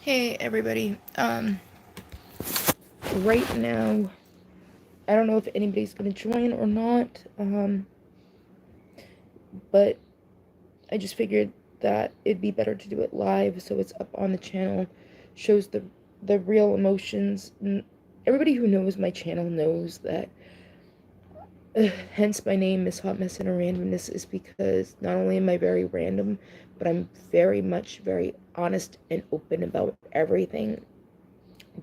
Hey everybody. Right now, I don't know if anybody's gonna join or not. But I just figured that it'd be better to do it live, so it's up on the channel, shows the real emotions. And everybody who knows my channel knows that. Hence, my name is Hotmess and Randomness is because not only am I very random, but I'm very honest and open about everything,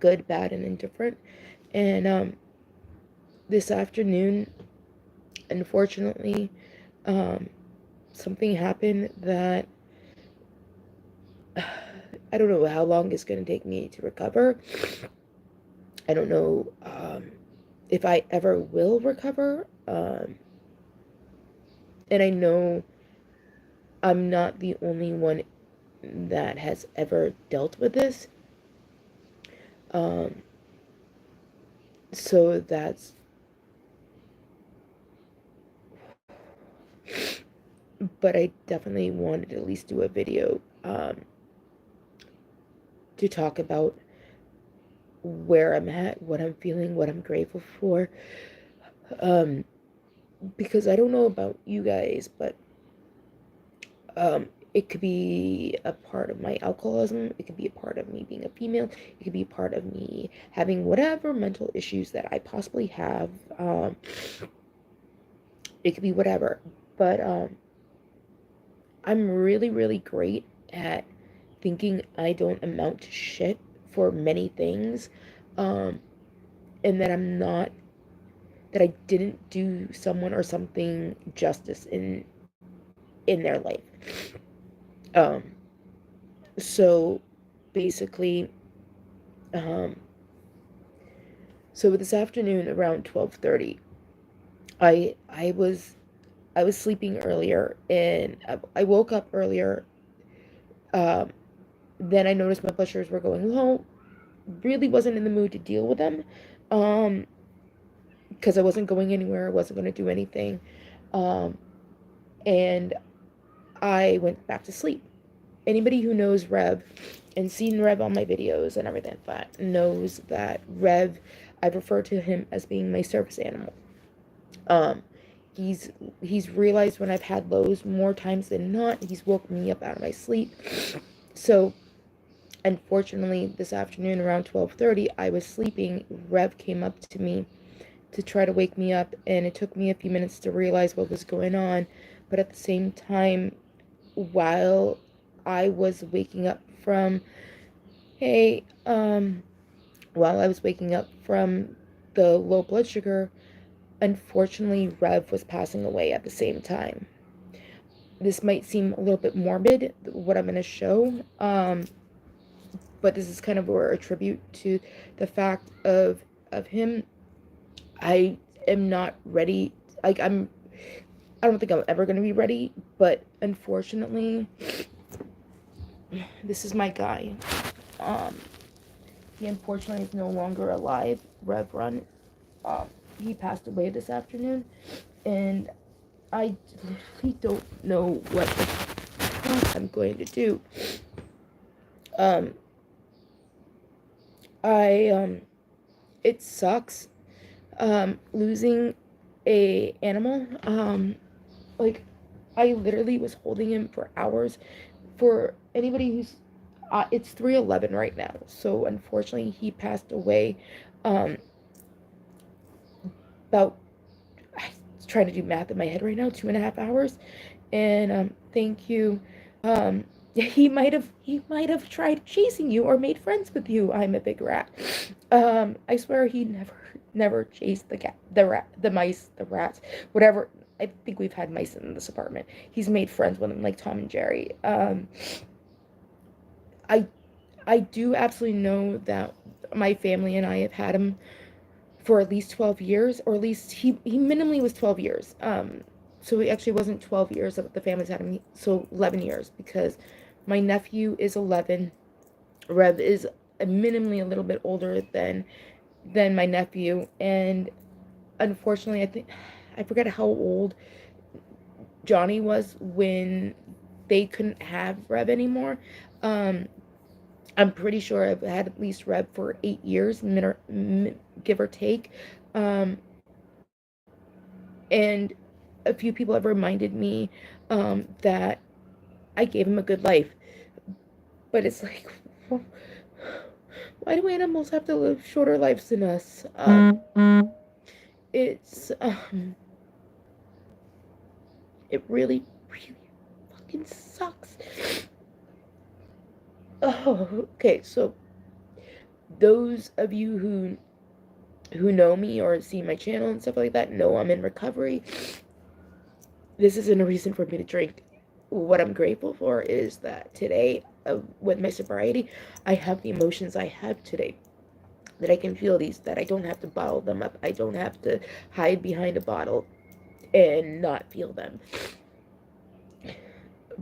good, bad, and indifferent. And this afternoon, unfortunately, um, something happened that I don't know how long it's going to take me to recover. I don't know if I ever will recover. And I know I'm not the only one that has ever dealt with this. Um, so that's, but I definitely wanted to at least do a video to talk about where I'm at, what I'm feeling, what I'm grateful for. Um, because I don't know about you guys, but it could be a part of my alcoholism. It could be a part of me being a female. It could be a part of me having whatever mental issues that I possibly have. It could be whatever. But I'm really, really great at thinking I don't amount to shit for many things. Um, and that I'm not, that I didn't do someone or something justice in their life. Um, so basically, um, so this afternoon around 12:30, I was sleeping earlier and I woke up earlier. Um, then I noticed my blood sugars were going low. Really wasn't in the mood to deal with them, um, because I wasn't going anywhere. I wasn't going to do anything, um, and I went back to sleep. Anybody who knows Rev and seen Rev on my videos and everything like that knows that Rev, I refer to him as being my service animal. Um, he's he's realized when I've had lows more times than not. He's woken me up out of my sleep. So unfortunately, this afternoon around 12:30, I was sleeping. Rev came up to me to try to wake me up, and it took me a few minutes to realize what was going on. But at the same time, while I was waking up from, hey, while I was waking up from the low blood sugar, unfortunately, Rev was passing away at the same time. This might seem a little bit morbid, what I'm going to show, but this is kind of a tribute to the fact of him. I am not ready. Like I don't think I'm ever going to be ready, but unfortunately, this is my guy. Um, he unfortunately is no longer alive. Rev Run. He passed away this afternoon, and I literally don't know what the fuck I'm going to do. Um, I it sucks. Losing a animal. Like I literally was holding him for hours. For anybody who's, it's 3:11 right now. So unfortunately, he passed away. Um, about I'm trying to do math in my head right now. 2.5 hours. And thank you. He might have tried chasing you or made friends with you. I'm a big rat. I swear he never chased the cat, the rat, the mice, the rats, whatever. I think we've had mice in this apartment. He's made friends with them like Tom and Jerry. I I do absolutely know that my family and I have had him for at least 12 years, or at least he minimally was 12 years. So it actually wasn't 12 years that the family's had him, so 11 years, because my nephew is 11. Rev is minimally a little bit older than my nephew, and unfortunately, I think I forget how old Johnny was when they couldn't have Rev anymore. Um, I'm pretty sure I've had at least Rev for 8 years, give or take. Um, and a few people have reminded me that I gave him a good life. But it's like, why do animals have to live shorter lives than us? It's, it really, really fucking sucks. Oh, okay, so those of you who know me or see my channel and stuff like that know I'm in recovery. This isn't a reason for me to drink. What I'm grateful for is that today, with my sobriety, I have the emotions I have today. That I can feel these, that I don't have to bottle them up. I don't have to hide behind a bottle and not feel them.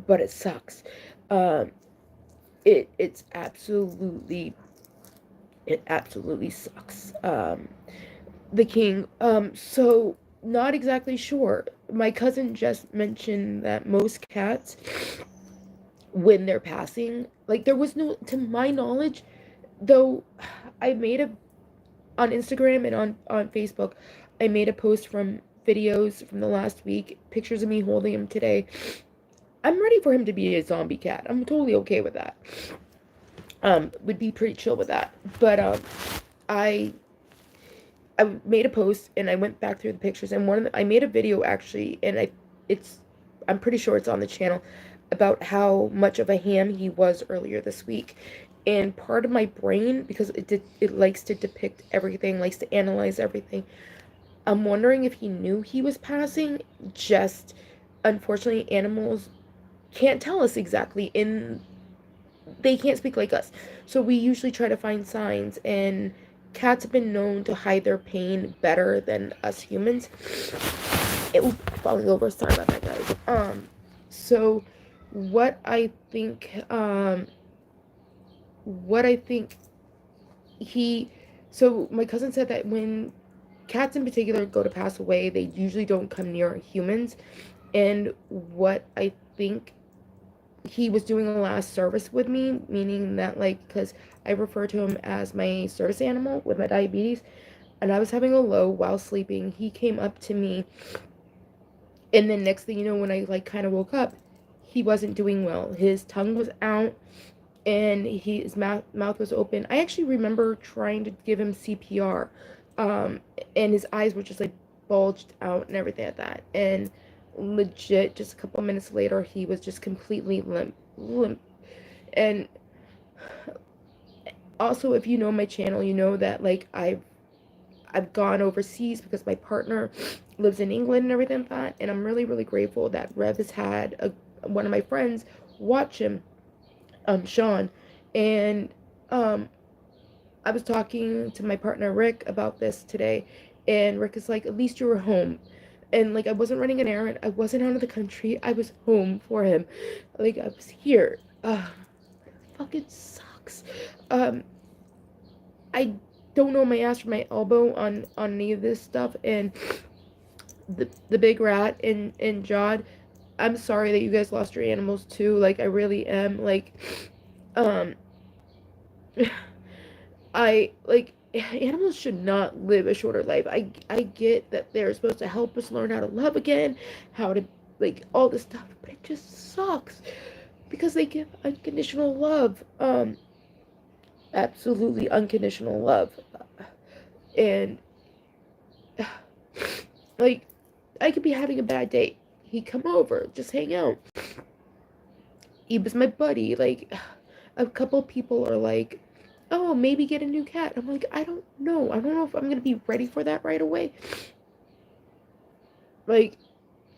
But it sucks. Um, it's absolutely, it absolutely sucks. The king. So not exactly sure. My cousin just mentioned that most cats, when they're passing, like there was no, to my knowledge, though, I made a on Instagram and on Facebook, I made a post from videos from the last week, pictures of me holding him today. I'm ready for him to be a zombie cat. I'm totally okay with that. Would be pretty chill with that. But I I made a post and I went back through the pictures, and I made a video actually, and it's I'm pretty sure it's on the channel, about how much of a ham he was earlier this week. And part of my brain, because it likes to depict everything, likes to analyze everything. I'm wondering if he knew he was passing. Just unfortunately, animals can't tell us exactly, in they can't speak like us. So we usually try to find signs, and cats have been known to hide their pain better than us humans. It was falling over. Sorry about that, guys. So what I think, what I think he, so my cousin said that when cats in particular go to pass away, they usually don't come near humans. And what I think he was doing a last service with me, meaning that, like, because I refer to him as my service animal with my diabetes, and I was having a low while sleeping. He came up to me, and then next thing you know, when I like kind of woke up, he wasn't doing well. His tongue was out, and his mouth was open. I actually remember trying to give him CPR, and his eyes were just like bulged out and everything like that. And legit, just a couple minutes later, he was just completely limp. And also, if you know my channel, you know that like I've gone overseas because my partner lives in England and everything like that. And I'm really, really grateful that Rev has had one of my friends watch him, Sean. And I was talking to my partner Rick about this today, and Rick is like, at least you were home. And like, I wasn't running an errand, I wasn't out of the country, I was home for him. Like, I was here. Fucking sucks. I don't know my ass from my elbow on any of this stuff. And the big rat and Jod, I'm sorry that you guys lost your animals too. Like, I really am. Like, um I like, animals should not live a shorter life. I get that they're supposed to help us learn how to love again, how to, like, all this stuff, but it just sucks because they give unconditional love. Absolutely unconditional love. And like, I could be having a bad day. He'd come over, just hang out. He was my buddy. Like, a couple people are like, oh, maybe get a new cat. I'm like, I don't know. I don't know if I'm going to be ready for that right away. Like,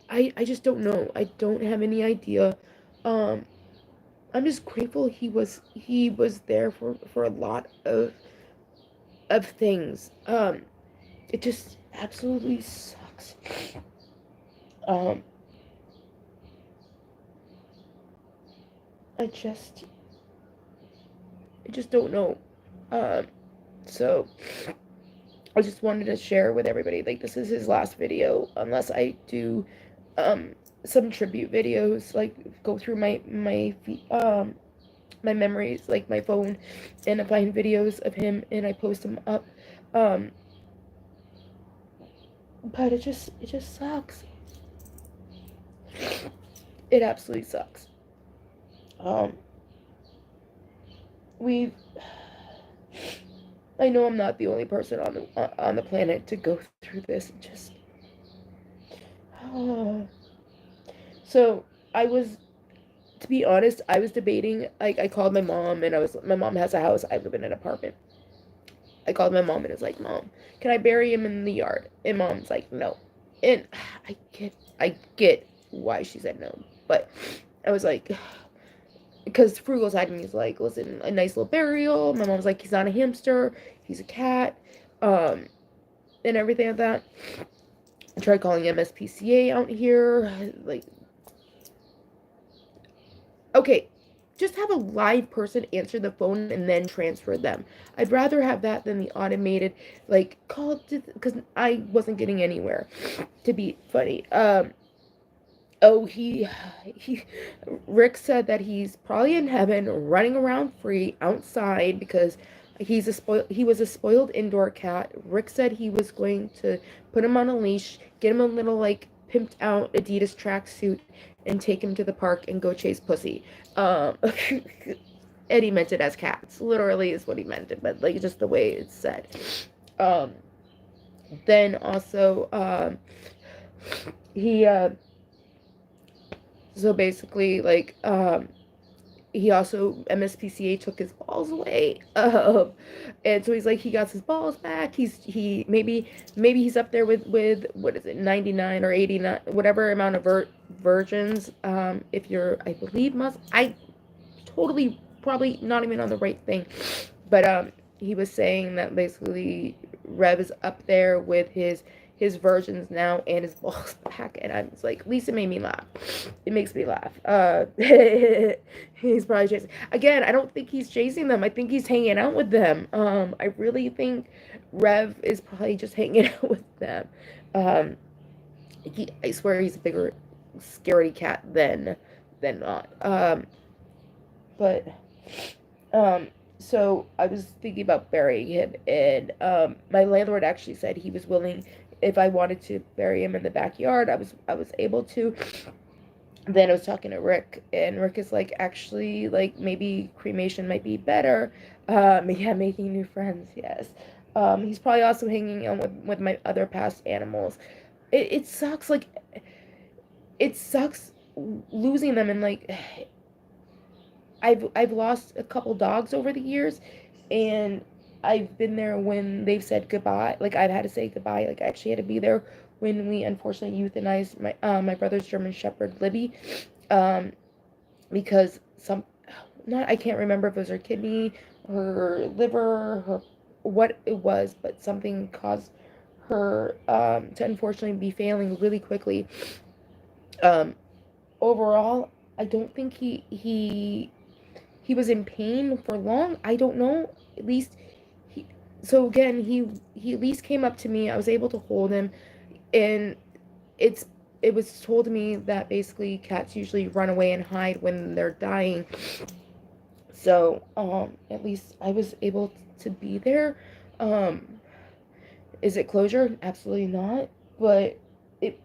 I just don't know. I don't have any idea. I'm just grateful he was there for a lot of things. It just absolutely sucks. Um, I just I just don't know. Um, so I just wanted to share with everybody, like, this is his last video, unless I do some tribute videos, like go through my my memories, like my phone, and I find videos of him and I post them up. Um, but it just sucks. It absolutely sucks. Um, we I know I'm not the only person on the planet to go through this. Just so I was, to be honest, I was debating. Like I called my mom, and my mom has a house. I live in an apartment. I called my mom and was like, "Mom, can I bury him in the yard?" And mom's like, "No." And I get why she said no, but I was like, because Frugal side of me is like, listen, a nice little burial. My mom's like, he's not a hamster, he's a cat, and everything like that. I tried calling MSPCA out here, like, okay, just have a live person answer the phone and then transfer them. I'd rather have that than the automated, like, call, because I wasn't getting anywhere, to be funny. Oh, he, Rick said that he's probably in heaven, running around free outside because he was a spoiled indoor cat. Rick said he was going to put him on a leash, get him a little like pimped out Adidas tracksuit, and take him to the park and go chase pussy. Um, Eddie meant it as cats, literally is what he meant it, but like just the way it's said. Um, then also, he so basically, like, he also, MSPCA took his balls away, and so he's like, he got his balls back. Maybe he's up there with what is it, 99 or 89, whatever amount of virgins. If you're, I believe, I totally probably not even on the right thing, but he was saying that basically Rev is up there with his versions now and his balls back, and I was like, Lisa made me laugh. It makes me laugh. He's probably chasing again. I don't think he's chasing them. I think he's hanging out with them. I really think Rev is probably just hanging out with them. Um, I swear he's a bigger scaredy cat than not. But um, so I was thinking about burying him, and my landlord actually said he was willing if I wanted to bury him in the backyard. I was able to. Then I was talking to Rick, and Rick is like, actually, like maybe cremation might be better. Yeah, making new friends. Yes. He's probably also hanging out with my other past animals. It sucks. Like it sucks losing them, and like I've lost a couple dogs over the years, and I've been there when they've said goodbye. Like I've had to say goodbye. Like I actually had to be there when we unfortunately euthanized my brother's German Shepherd Libby, um, because some not I can't remember if it was her kidney, her liver, her what it was, but something caused her to unfortunately be failing really quickly. Um, Overall, I don't think he was in pain for long. I don't know. At least he. So again, he at least came up to me. I was able to hold him, and it's it was told to me that basically cats usually run away and hide when they're dying. So at least I was able to be there. Um, is it closure? Absolutely not. But it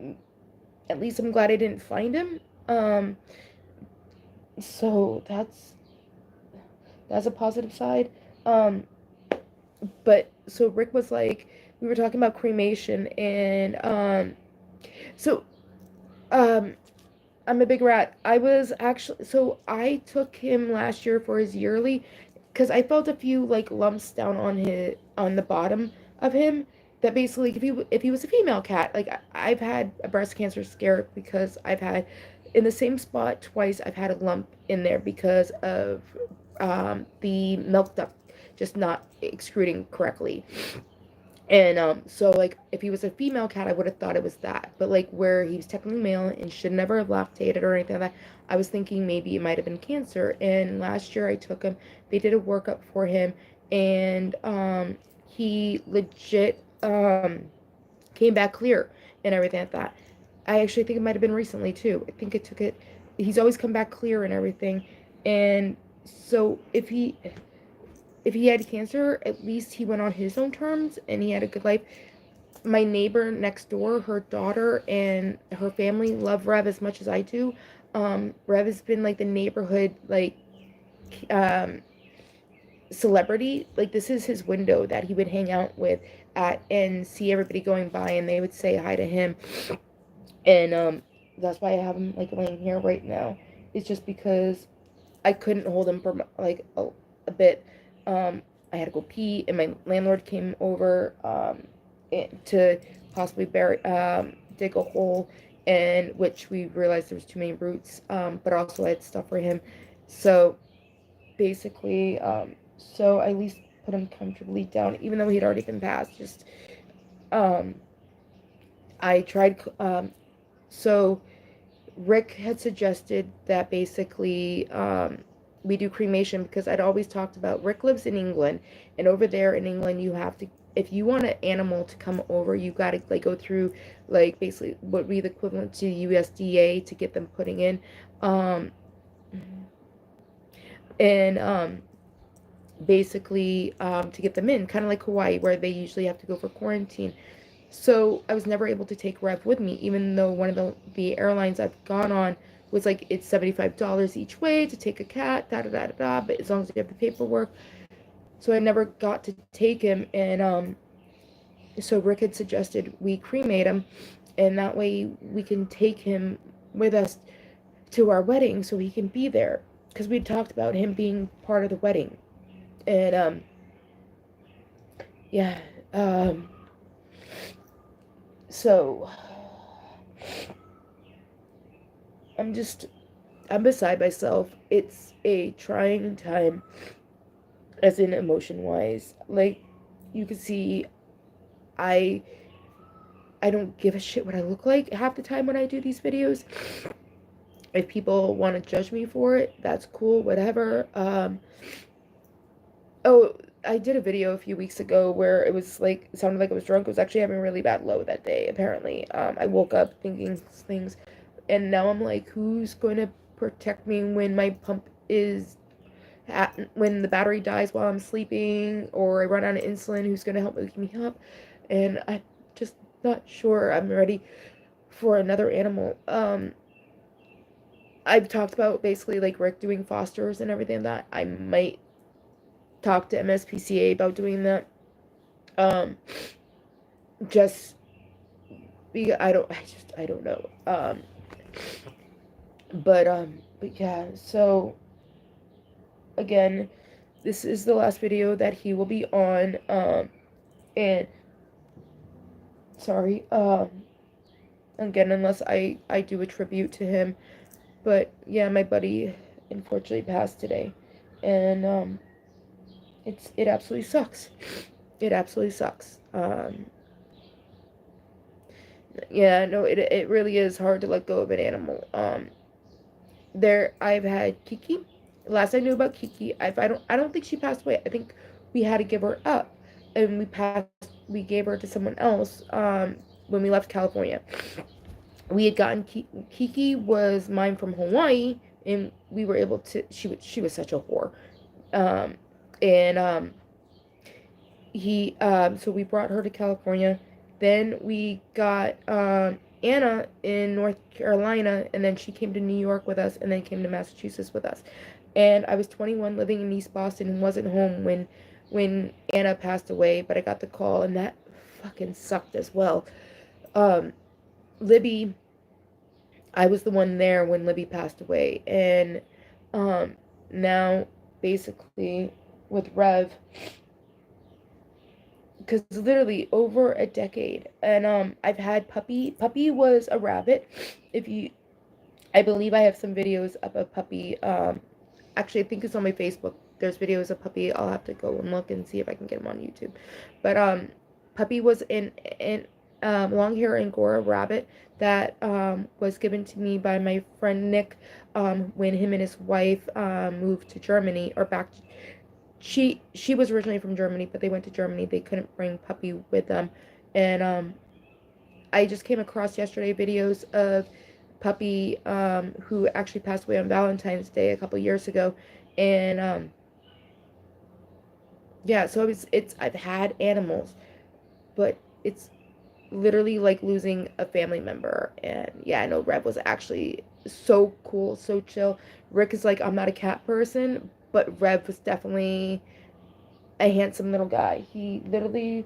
at least I'm glad I didn't find him. Um, so that's a positive side. Um, but so Rick was like, we were talking about cremation, and so um, I'm a big rat. I was actually, so I took him last year for his yearly, because I felt a few like lumps down on the bottom of him. That basically, if he was a female cat, like I've had a breast cancer scare because I've had in the same spot twice. I've had a lump in there because of the milk duct just not excreting correctly. And so like if he was a female cat, I would have thought it was that. But like where he was technically male and should never have lactated or anything like that, I was thinking maybe it might have been cancer. And last year I took him, they did a workup for him, and he legit came back clear and everything like that. I think it might have been recently too. I think it took it. He's always come back clear and everything, and So if he had cancer, at least he went on his own terms and he had a good life. My neighbor next door, her daughter and her family love Rev as much as I do. Rev has been like the neighborhood um, celebrity. Like this is his window that he would hang out with at and see everybody going by, and they would say hi to him. And that's why I have him like laying here right now. It's just because I couldn't hold him for like a bit. I had to go pee, and my landlord came over to possibly dig a hole, and which we realized there was too many roots. But also I had stuff for him, so basically, so I at least put him comfortably down, even though he'd already been passed. Just um, I tried. So Rick had suggested that basically we do cremation because I'd always talked about Rick lives in England, and over there in England you have to, if you want an animal to come over, you got to like go through like basically what would be the equivalent to USDA to get them putting in, um, and basically to get them in, kind of like Hawaii where they usually have to go for quarantine. So I was never able to take Rev with me, even though one of the airlines I've gone on was like it's $75 each way to take a cat, da da da da da. But as long as you have the paperwork, so I never got to take him. And so Rick had suggested we cremate him, and that way we can take him with us to our wedding, so he can be there because we talked about him being part of the wedding. And yeah, so I'm just I'm beside myself. It's a trying time, as in emotion wise. Like you can see, I I don't give a shit what I look like half the time when I do these videos. If people want to judge me for it, that's cool. Whatever. Oh, I did a video a few weeks ago where it was like it sounded like I was drunk. I was actually having a really bad low that day. Apparently, I woke up thinking things, and now I'm like, who's going to protect me when my pump is when the battery dies while I'm sleeping, or I run out of insulin, who's going to help wake me up? And I'm just not sure I'm ready for another animal. I've talked about basically like Rick doing fosters and everything that I might talk to MSPCA about doing that. Um, just because I don't know. But yeah, so again, this is the last video that he will be on. And sorry, again, unless I do a tribute to him. But yeah, my buddy unfortunately passed today, and it absolutely sucks. It absolutely sucks. Yeah, no, it really is hard to let go of an animal. There I've had Kiki. Last I knew about Kiki, I don't think she passed away. I think we had to give her up, and we gave her to someone else when we left California. We had gotten Kiki was mine from Hawaii, and we were able to. She was such a whore, um, and so we brought her to California. Then we got Anna in North Carolina, and then she came to New York with us, and then came to Massachusetts with us. And I was 21, living in East Boston, and wasn't home when Anna passed away. But I got the call, and that fucking sucked as well. Libby, I was the one there when Libby passed away, and now basically with Rev, because literally over a decade, and I've had Puppy was a rabbit. If you I believe I have some videos of a Puppy. Actually I think it's on my Facebook. There's videos of Puppy. I'll have to go and look and see if I can get them on YouTube. But Puppy was in long hair Angora rabbit that was given to me by my friend Nick when him and his wife moved to Germany, or back to, she was originally from Germany, but they went to Germany. They couldn't bring Puppy with them, and I just came across yesterday videos of puppy who actually passed away on Valentine's Day a couple years ago. And yeah, so it's I've had animals, but it's literally like losing a family member. And yeah, I know Rev was actually so cool, so chill. Rick is like, I'm not a cat person, but Rev was definitely a handsome little guy. He literally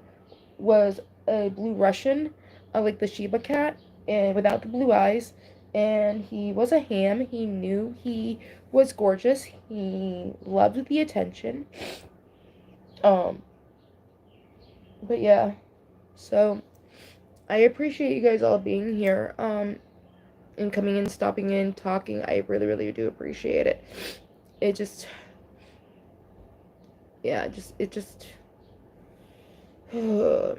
was a blue Russian, like the Shiba cat, and without the blue eyes. And he was a ham. He knew he was gorgeous. He loved the attention. Um, but yeah, so I appreciate you guys all being here. And coming in, stopping in, talking. I really, really do appreciate it. It just, yeah, it just, yeah.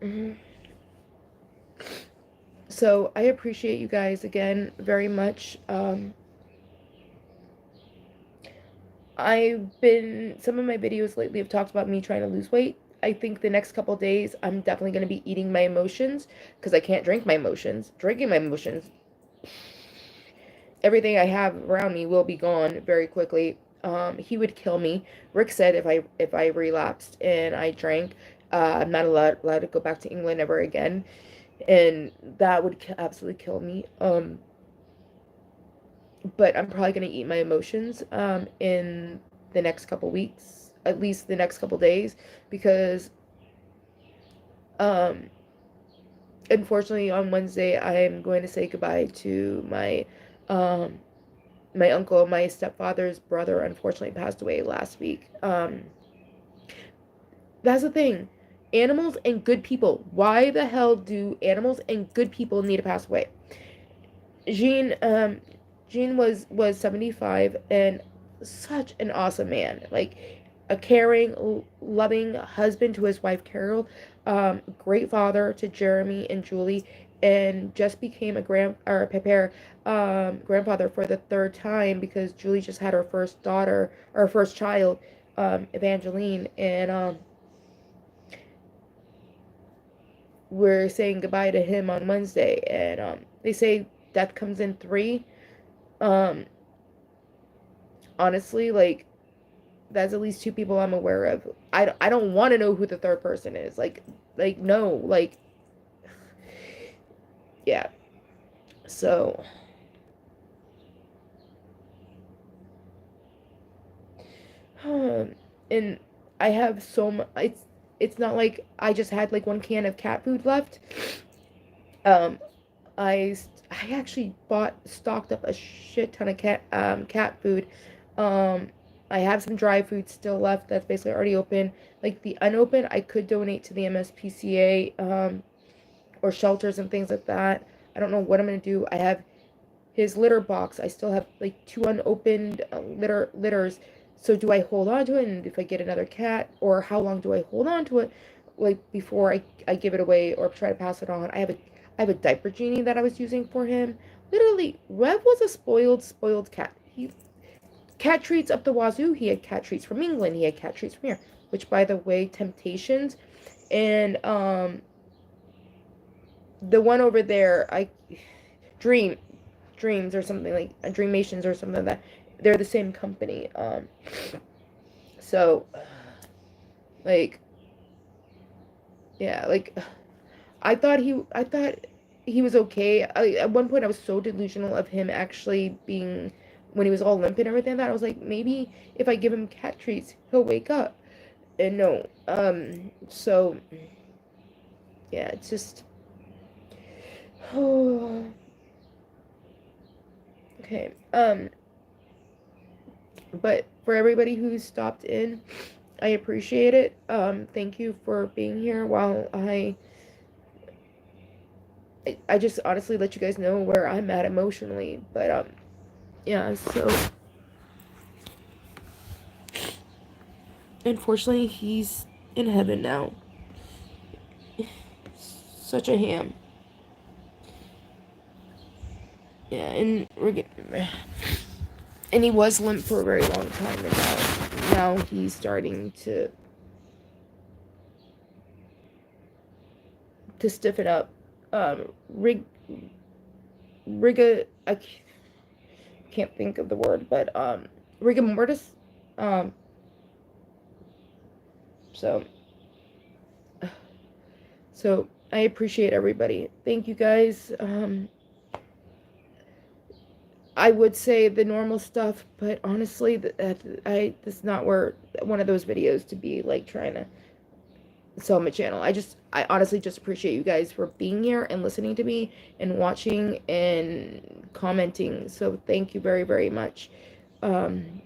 Mm-hmm. So I appreciate you guys again very much. Some of my videos lately have talked about me trying to lose weight. I think the next couple days I'm definitely going to be eating my emotions because I can't drink my emotions. Drinking my emotions, everything I have around me will be gone very quickly. He would kill me. Rick said if I relapsed and I drank, I'm not allowed to go back to England ever again, and that would absolutely kill me. But I'm probably gonna eat my emotions in the next couple weeks, at least the next couple days, because um unfortunately on Wednesday I'm going to say goodbye to um my uncle. My stepfather's brother unfortunately passed away last week. That's the thing. Animals and good people. Why the hell do animals and good people need to pass away? Jean Jean was 75 and such an awesome man. Like a caring, loving husband to his wife Carol, great father to Jeremy and Julie, and just became a grandfather for the third time because Julie just had her first daughter, or first child, Evangeline, and we're saying goodbye to him on Wednesday. And they say death comes in three. Um, honestly, like that's at least two people I'm aware of. I don't want to know who the third person is. Like no, like yeah. So and I have so much. It's not like I just had like one can of cat food left. Um, I actually stocked up a shit ton of cat food. Um, I have some dry food still left that's basically already open. Like the unopened, I could donate to the MSPCA or shelters and things like that. I don't know what I'm gonna do. I have his litter box. I still have like two unopened litters. So do I hold on to it, and if I get another cat, or how long do I hold on to it, like before I give it away or try to pass it on? I have a diaper genie that I was using for him. Literally, Rev was a spoiled cat. He cat treats up the wazoo. He had cat treats from England. He had cat treats from here. Which, by the way, Temptations and the one over there, Dream Dreams or something like Dreamations or something like that. They're the same company. So like yeah, like I thought he was okay. At one point I was so delusional of him actually being, when he was all limp and everything, that I was like, maybe if I give him cat treats he'll wake up. And no. So yeah, it's just okay. But for everybody who stopped in, I appreciate it. Thank you for being here while I just honestly let you guys know where I'm at emotionally. But yeah, so unfortunately he's in heaven now. Such a ham. Yeah, and he was limp for a very long time, and now he's starting to stiffen up. rig riga I can't think of the word, but rigor mortis. Um, so so I appreciate everybody. Thank you guys. I would say the normal stuff, but honestly, this is not where one of those videos to be like trying to sell my channel. I honestly just appreciate you guys for being here and listening to me and watching and commenting. So thank you very, very much. Um,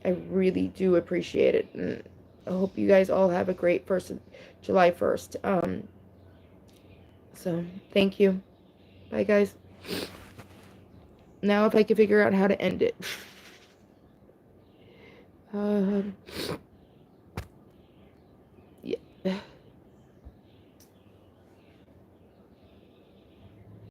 I really do appreciate it, and I hope you guys all have a great July 1st. So thank you. Bye, guys. Now, if I can figure out how to end it.